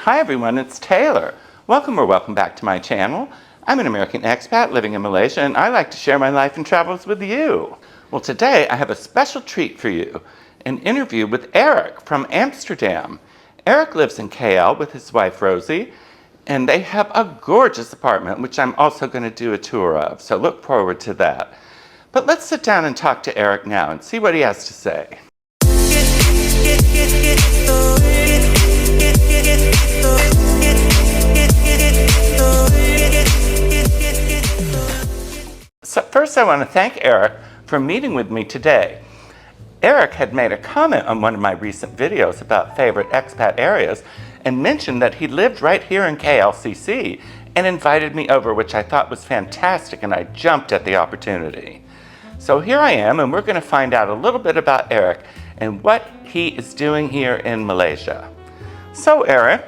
Hi everyone, it's Taylor. Welcome back to my channel. I'm an American expat living in Malaysia and I like to share my life and travels with you. Well, today I have a special treat for you, an interview with Eric from Amsterdam. Eric lives in KL with his wife Rosie and they have a gorgeous apartment which I'm also going to do a tour of, so look forward to that. But let's sit down and talk to Eric now and see what he has to say. So first I want to thank Eric for meeting with me today. Eric had made a comment on one of my recent videos about favorite expat areas and mentioned that he lived right here in KLCC and invited me over, which I thought was fantastic, and I jumped at the opportunity. So here I am, and we're going to find out a little bit about Eric and what he is doing here in Malaysia. So Eric,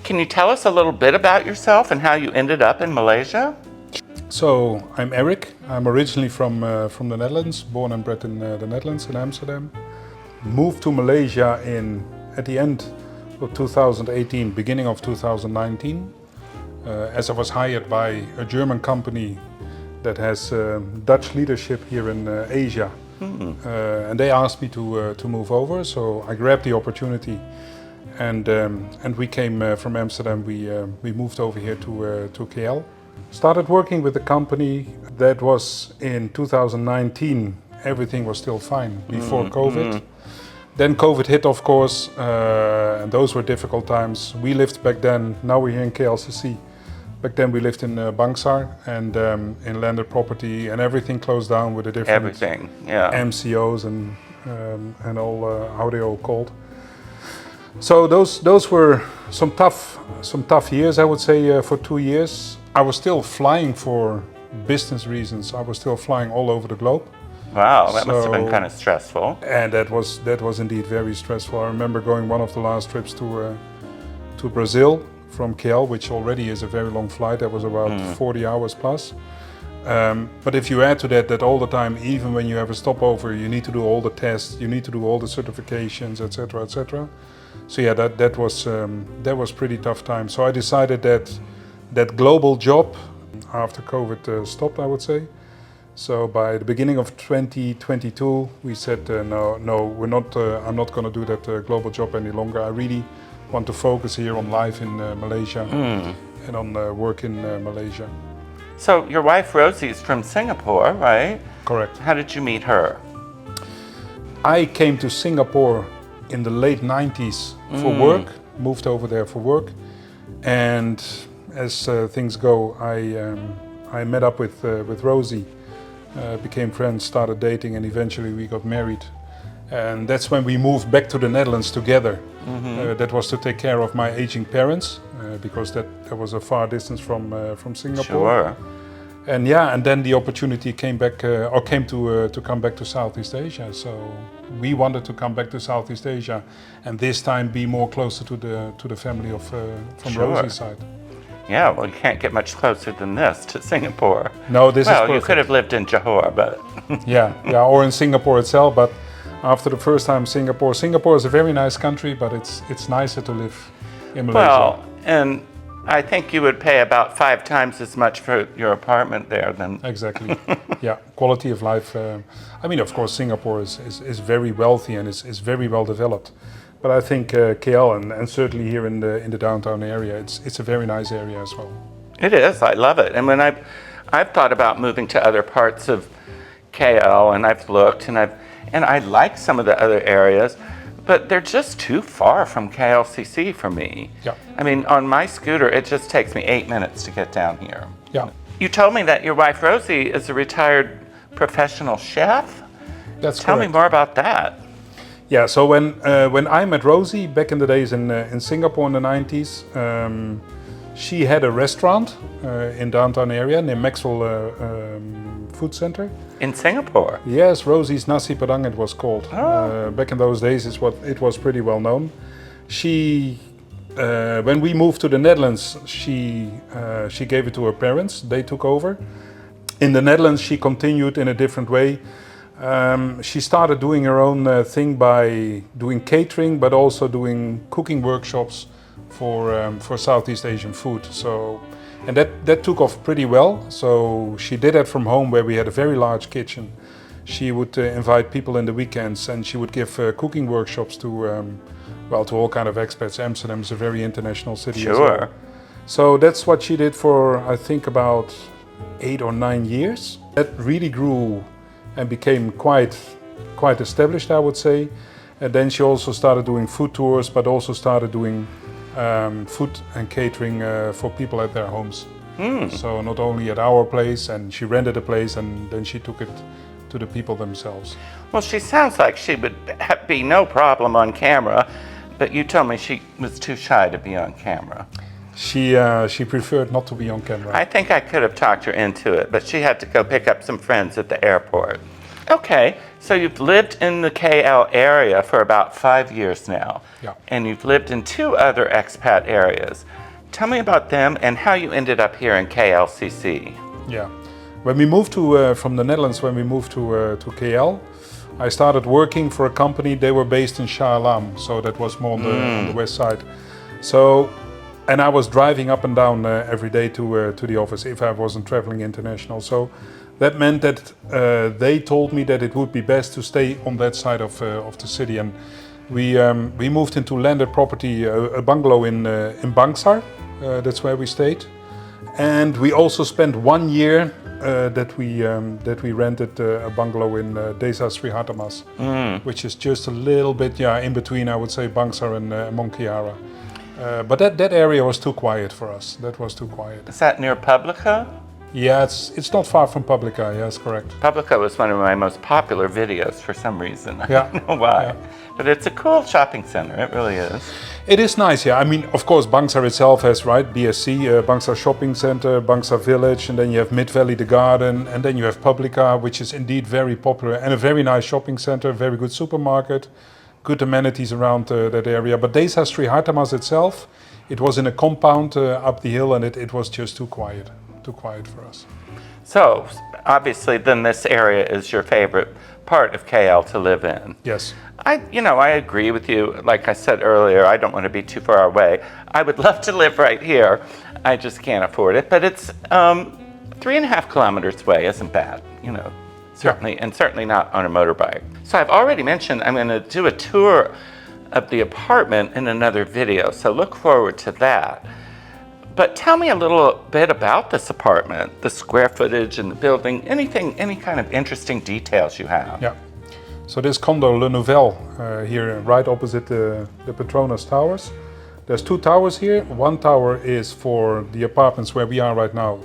can you tell us a little bit about yourself and how you ended up in Malaysia? So I'm Eric. I'm originally from the Netherlands, born and bred in the Netherlands, in Amsterdam. Moved to Malaysia at the end of 2018, beginning of 2019, as I was hired by a German company that has Dutch leadership here in Asia. And they asked me to move over, so I grabbed the opportunity. And we came from Amsterdam. We moved over here to KL. Started working with the company. That was in 2019. Everything was still fine before COVID. Then COVID hit, of course, and those were difficult times. We lived back then, now we're here in KLCC. Back then we lived in Bangsar and in landed property, and everything closed down with the different MCOs and all how they all called. So those were some tough years, I would say, for 2 years. I was still flying for business reasons. I was still flying all over the globe. Wow, that must have been kind of stressful. And that was indeed very stressful. I remember going one of the last trips to Brazil from KL, which already is a very long flight. That was about 40 hours plus. But if you add to that all the time, even when you have a stopover, you need to do all the tests, you need to do all the certifications, etc., etc. So yeah, that was pretty tough time. So I decided that global job after COVID stopped, I would say. So by the beginning of 2022, we said no, we're not. I'm not going to do that global job any longer. I really want to focus here on life in Malaysia and on work in Malaysia. So your wife Rosie is from Singapore, right? Correct. How did you meet her? I came to Singapore in the late 90s for work, moved over there for work, and as things go, I met up with Rosie, became friends, started dating, and eventually we got married. And that's when we moved back to the Netherlands together. That was to take care of my aging parents, because that was a far distance from Singapore. Sure. And yeah, and then the opportunity came to come back to Southeast Asia. So we wanted to come back to Southeast Asia, and this time be more closer to the family from Rosie's side. Yeah, well, you can't get much closer than this to Singapore. No, this is perfect. Well, you could have lived in Johor, but yeah, or in Singapore itself. But after the first time, Singapore is a very nice country, but it's nicer to live in Malaysia. Well, and I think you would pay about 5 times as much for your apartment there than... Exactly. Yeah, quality of life. I mean, of course, Singapore is very wealthy and is very well developed. But I think KL and certainly here in the downtown area, it's a very nice area as well. It is. I love it. And when I've thought about moving to other parts of KL, and I've looked, and I like some of the other areas, but they're just too far from KLCC for me. Yeah. I mean, on my scooter, it just takes me 8 minutes to get down here. Yeah. You told me that your wife Rosie is a retired professional chef. That's Tell correct. me more about that. Yeah, so when I met Rosie back in the days in Singapore in the 90s, she had a restaurant in downtown area near Maxwell Food Center. In Singapore? Yes, Rosie's Nasi Padang it was called. Back in those days it was pretty well known. She, when we moved to the Netherlands, she gave it to her parents. They took over. In the Netherlands she continued in a different way. She started doing her own thing by doing catering, but also doing cooking workshops for Southeast Asian food. So, and that took off pretty well. So she did it from home, where we had a very large kitchen. She would invite people in the weekends, and she would give cooking workshops to to all kind of expats. Amsterdam is a very international city. Sure. As well. So that's what she did for, I think, about 8 or 9 years. That really grew and became quite established, I would say. And then she also started doing food tours, but also started doing food and catering for people at their homes. So not only at our place, and she rented a place, and then she took it to the people themselves. Well, she sounds like she would be no problem on camera, but you told me she was too shy to be on camera. She preferred not to be on camera. I think I could have talked her into it, but she had to go pick up some friends at the airport. Okay, so you've lived in the KL area for about 5 years now. Yeah. And you've lived in 2 other expat areas. Tell me about them and how you ended up here in KLCC. Yeah. When we moved from the Netherlands, when we moved to KL, I started working for a company. They were based in Shah Alam, so that was more on the west side. So, and I was driving up and down every day to the office if I wasn't traveling international. So that meant that they told me that it would be best to stay on that side of the city. And we moved into landed property, a bungalow in Bangsar. That's where we stayed. And we also spent 1 year that we rented a bungalow in Desa Sri Hartamas, which is just a little bit in between, I would say, Bangsar and Monkiara. But that area was too quiet for us. That was too quiet. Is that near Publica? Yeah, it's not far from Publica. Yes, correct. Publica was one of my most popular videos for some reason. I Yeah. don't know why. Yeah. But it's a cool shopping center. It really is. It is nice, yeah. I mean, of course, Bangsar itself has, right, BSC, Bangsar Shopping Center, Bangsar Village, and then you have Mid Valley, the garden, and then you have Publica, which is indeed very popular, and a very nice shopping center, very good supermarket, good amenities around that area. But Desa Sri Hartamas itself, it was in a compound up the hill, and it was just too quiet for us. So, obviously, then this area is your favorite part of KL to live in. Yes. I agree with you. Like I said earlier, I don't want to be too far away. I would love to live right here. I just can't afford it. But it's 3.5 kilometers away isn't bad, certainly, and certainly not on a motorbike. So I've already mentioned I'm going to do a tour of the apartment in another video. So look forward to that. But tell me a little bit about this apartment, the square footage and the building, any kind of interesting details you have. Yeah. So this condo, Le Nouvelle, here right opposite the Petronas Towers. There's 2 towers here. One tower is for the apartments where we are right now,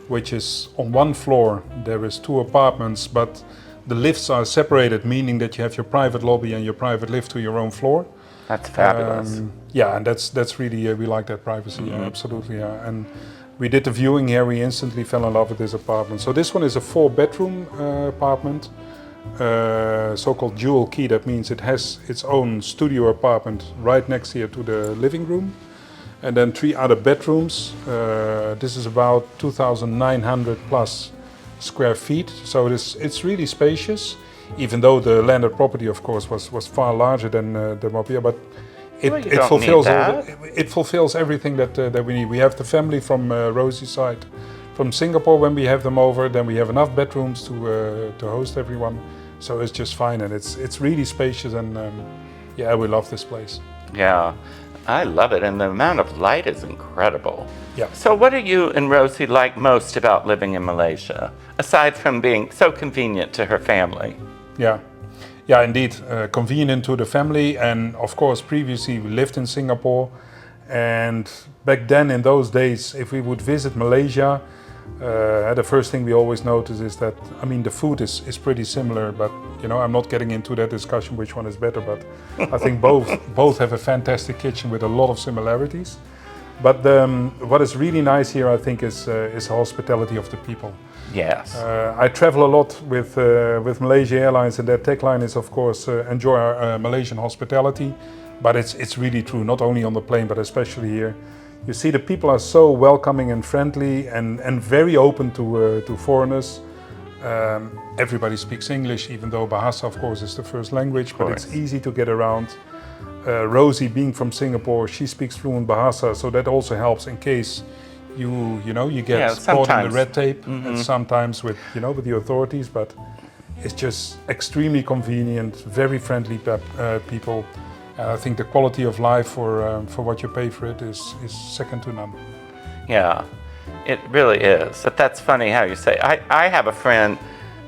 which is on 1 floor. There is 2 apartments, but the lifts are separated, meaning that you have your private lobby and your private lift to your own floor. That's fabulous. Yeah, and that's really, we like that privacy, absolutely. Yeah. And we did the viewing here, we instantly fell in love with this apartment. So this one is a 4-bedroom apartment, so-called dual key. That means it has its own studio apartment right next here to the living room. And then 3 other bedrooms. This is about 2,900 plus square feet. So it's really spacious. Even though the landed property, of course, was far larger than what we are, but it fulfills everything that we need. We have the family from Rosie's side, from Singapore. When we have them over, then we have enough bedrooms to host everyone. So it's just fine, and it's really spacious, and we love this place. Yeah, I love it, and the amount of light is incredible. Yeah. So what do you and Rosie like most about living in Malaysia, aside from being so convenient to her family? Yeah, indeed, convenient to the family, and of course previously we lived in Singapore, and back then in those days, if we would visit Malaysia, the first thing we always notice is that, I mean, the food is pretty similar, but I'm not getting into that discussion which one is better, but I think both have a fantastic kitchen with a lot of similarities. But what is really nice here, I think, is the hospitality of the people. Yes. I travel a lot with Malaysia Airlines, and their tagline is, of course, enjoy our Malaysian hospitality. But it's really true, not only on the plane, but especially here. You see, the people are so welcoming and friendly, and very open to foreigners. Everybody speaks English, even though Bahasa, of course, is the first language, but it's easy to get around. Rosie, being from Singapore, she speaks fluent Bahasa, so that also helps in case you get Yeah, caught in the sometimes. red tape, and sometimes with with the authorities. But it's just extremely convenient, very friendly people. I think the quality of life for what you pay for it is second to none. Yeah, it really is. But that's funny how you say. I have a friend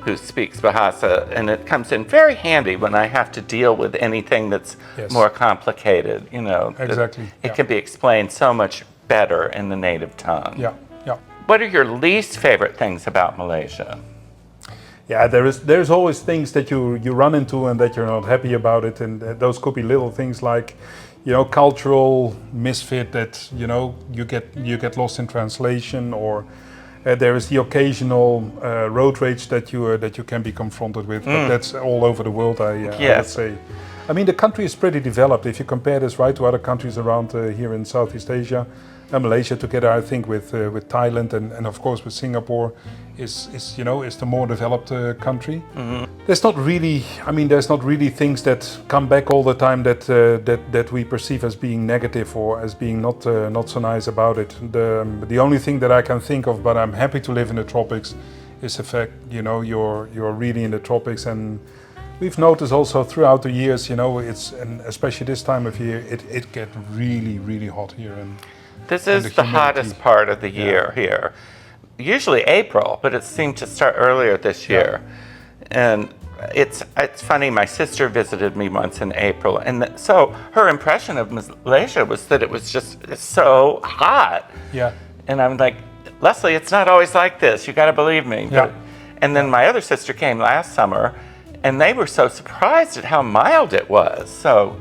who speaks Bahasa, and it comes in very handy when I have to deal with anything that's Yes. more complicated. Exactly, It yeah. can be explained so much better in the native tongue. Yeah, yeah. What are your least favorite things about Malaysia? Yeah, there's always things that you run into and that you're not happy about it, and those could be little things like, cultural misfit that you get lost in translation, or there is the occasional road rage that you can be confronted with. But that's all over the world, I would Yes. say. I mean, the country is pretty developed. If you compare this to other countries around here in Southeast Asia, and Malaysia together, I think with Thailand and of course with Singapore, is the more developed country. There's not really things that come back all the time that we perceive as being negative or as being not so nice about it. The only thing that I can think of, but I'm happy to live in the tropics, is the fact you're really in the tropics. And we've noticed also throughout the years, and especially this time of year, it gets really, really hot here. And This and is the the hottest humidity. part of the year here. Usually April, but it seemed to start earlier this year. And it's funny, my sister visited me once in April, and so her impression of Malaysia was that it was just so hot. Yeah. And I'm like, Leslie, it's not always like this. You got to believe me. Yeah. And then my other sister came last summer, and they were so surprised at how mild it was. So,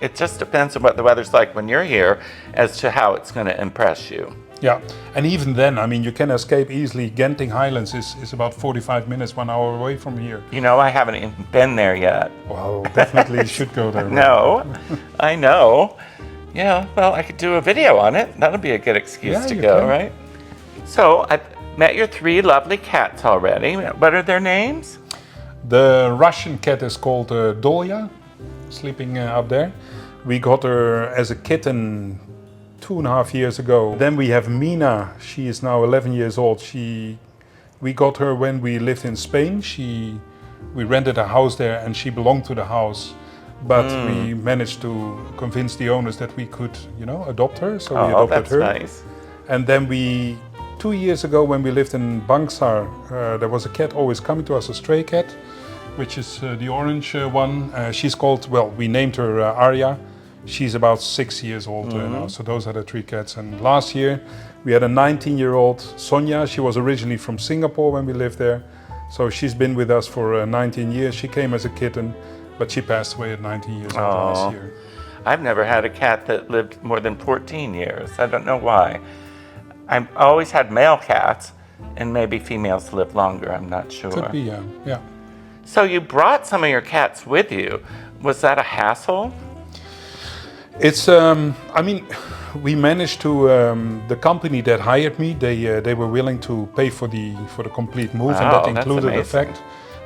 it just depends on what the weather's like when you're here as to how it's going to impress you. Yeah, and even then, you can escape easily. Genting Highlands is about 45 minutes, 1 hour away from here. I haven't even been there yet. Well, definitely you should go there. No, I know. Yeah, well, I could do a video on it. That'll be a good excuse Yeah, to you go, can. right? So, I've met your 3 lovely cats already. What are their names? The Russian cat is called Dolya, sleeping up there. We got her as a kitten 2.5 years ago. Then we have Mina. She is now 11 years old. We got her when we lived in Spain. We rented a house there, and she belonged to the house. But we managed to convince the owners that we could, adopt her. So we adopted that's her. nice. And then 2 years ago, when we lived in Bangsar, there was a cat always coming to us, a stray cat, which is the orange one. She's called, we named her Arya. She's about 6 years old now. So those are the 3 cats. And last year, we had a 19-year-old Sonia. She was originally from Singapore when we lived there. So she's been with us for 19 years. She came as a kitten, but she passed away at 19 years old last year. I've never had a cat that lived more than 14 years. I don't know why. I've always had male cats, and maybe females live longer, I'm not sure. Could be, yeah. So you brought some of your cats with you. Was that a hassle? It's, we managed to, the company that hired me, they were willing to pay for the complete move, and Wow, that that's included the amazing. fact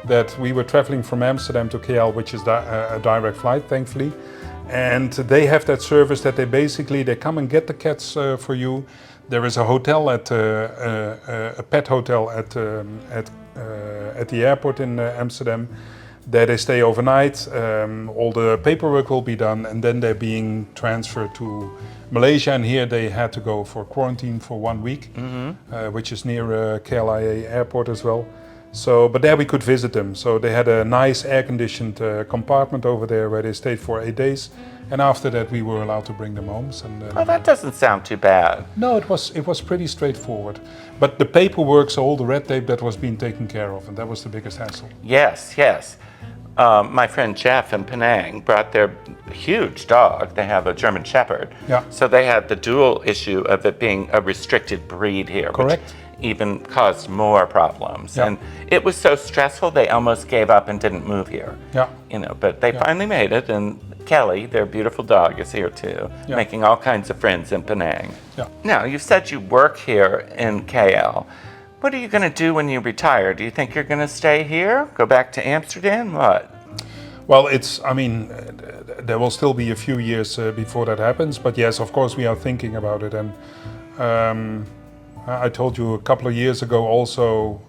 that we were traveling from Amsterdam to KL, which is a direct flight, thankfully. And they have that service that they come and get the cats for you. There is a hotel a pet hotel at the airport in Amsterdam. There they stay overnight. All the paperwork will be done, and then they're being transferred to Malaysia. And here they had to go for quarantine for 1 week, which is near KLIA airport as well. So, but there we could visit them. So they had a nice air-conditioned compartment over there where they stayed for 8 days. And after that, we were allowed to bring them home. And Well, that doesn't sound too bad. no, it was pretty straightforward. But the paperwork, so all the red tape, that was being taken care of, and that was the biggest hassle. Yes. My friend Jeff in Penang brought their huge dog. They have a German Shepherd. Yeah. So they had the dual issue of it being a restricted breed here. Correct. Which even caused more problems. Yeah. And it was so stressful, they almost gave up and didn't move here. Yeah. But they finally made it, and Kelly, their beautiful dog, is here too, making all kinds of friends in Penang. Yeah. Now, you said you work here in KL. What are you going to do when you retire? Do you think you're going to stay here? Go back to Amsterdam? What? Well, there will still be a few years before that happens, but yes, of course, we are thinking about it. And I told you a couple of years ago also,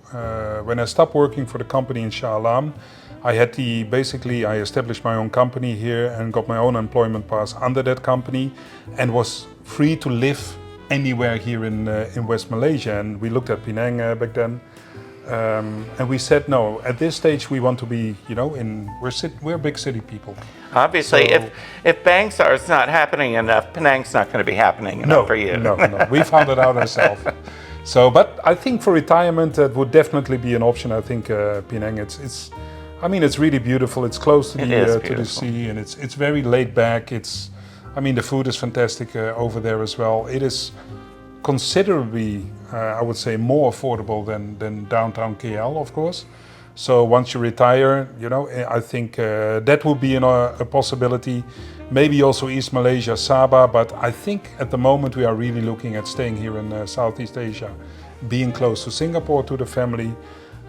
when I stopped working for the company in Shah Alam, I established my own company here and got my own employment pass under that company and was free to live anywhere here in West Malaysia. And we looked at Penang back then. And we said, no, at this stage we want to be, we're big city people. Obviously, if Bangsar is not happening enough, Penang's not going to be happening enough for you. No. We found it out ourselves. So, but I think for retirement, that would definitely be an option. I think Penang, it's really beautiful. It's close to the sea, and it's very laid back. The food is fantastic over there as well. It is considerably, I would say, more affordable than downtown KL, of course. So once you retire, I think that would be a possibility. Maybe also East Malaysia, Sabah, but I think at the moment we are really looking at staying here in Southeast Asia, being close to Singapore, to the family.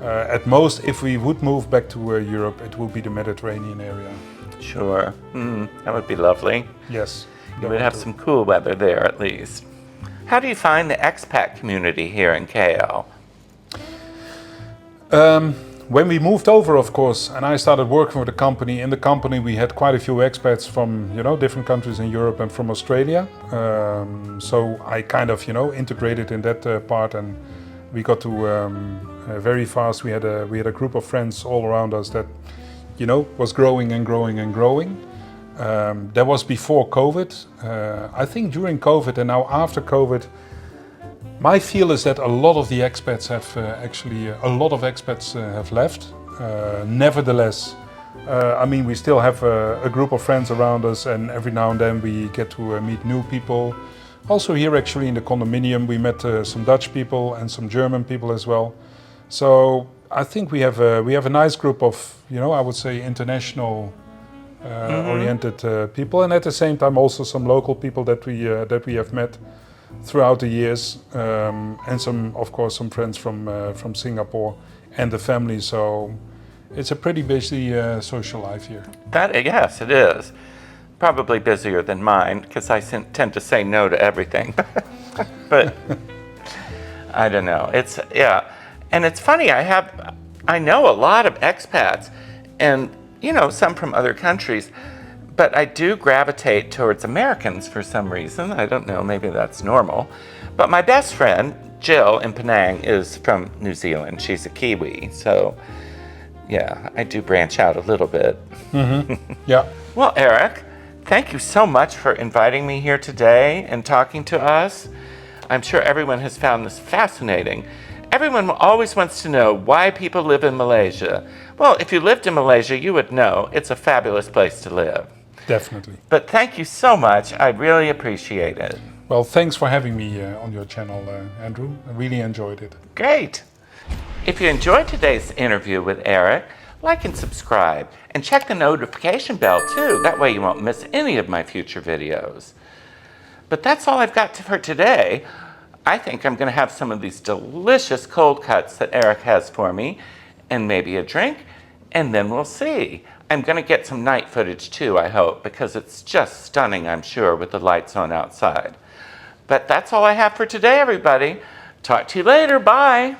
At most, if we would move back to Europe, it would be the Mediterranean area. Sure, that would be lovely. Yes. You would have some cool weather there at least. How do you find the expat community here in KL? When we moved over, of course, and I started working with the company, in the company we had quite a few expats from, different countries in Europe and from Australia. So I kind of, integrated in that part, and we got to very fast. We had a group of friends all around us that, was growing and growing and growing. That was before COVID. I think during COVID and now after COVID, my feel is that a lot of the expats have have left. Nevertheless, we still have a group of friends around us, and every now and then we get to meet new people. Also here actually in the condominium we met some Dutch people and some German people as well. So I think we have a nice group of, I would say international oriented people, and at the same time also some local people that we have met throughout the years, and some friends from Singapore and the family. So it's a pretty busy social life here. Yes, it is. Probably busier than mine because I tend to say no to everything. But I don't know. And it's funny. I know a lot of expats, and some from other countries, but I do gravitate towards Americans for some reason. I don't know, maybe that's normal. But my best friend, Jill in Penang, is from New Zealand. She's a Kiwi, so yeah, I do branch out a little bit. Mm-hmm. Yeah. Well, Eric, thank you so much for inviting me here today and talking to us. I'm sure everyone has found this fascinating. Everyone always wants to know why people live in Malaysia. Well, if you lived in Malaysia, you would know it's a fabulous place to live. Definitely. But thank you so much. I really appreciate it. Well, thanks for having me on your channel, Andrew. I really enjoyed it. Great. If you enjoyed today's interview with Eric, like and subscribe, and check the notification bell too. That way you won't miss any of my future videos. But that's all I've got for today. I think I'm going to have some of these delicious cold cuts that Eric has for me, and maybe a drink, and then we'll see. I'm going to get some night footage too, I hope, because it's just stunning, I'm sure, with the lights on outside. But that's all I have for today, everybody. Talk to you later. Bye.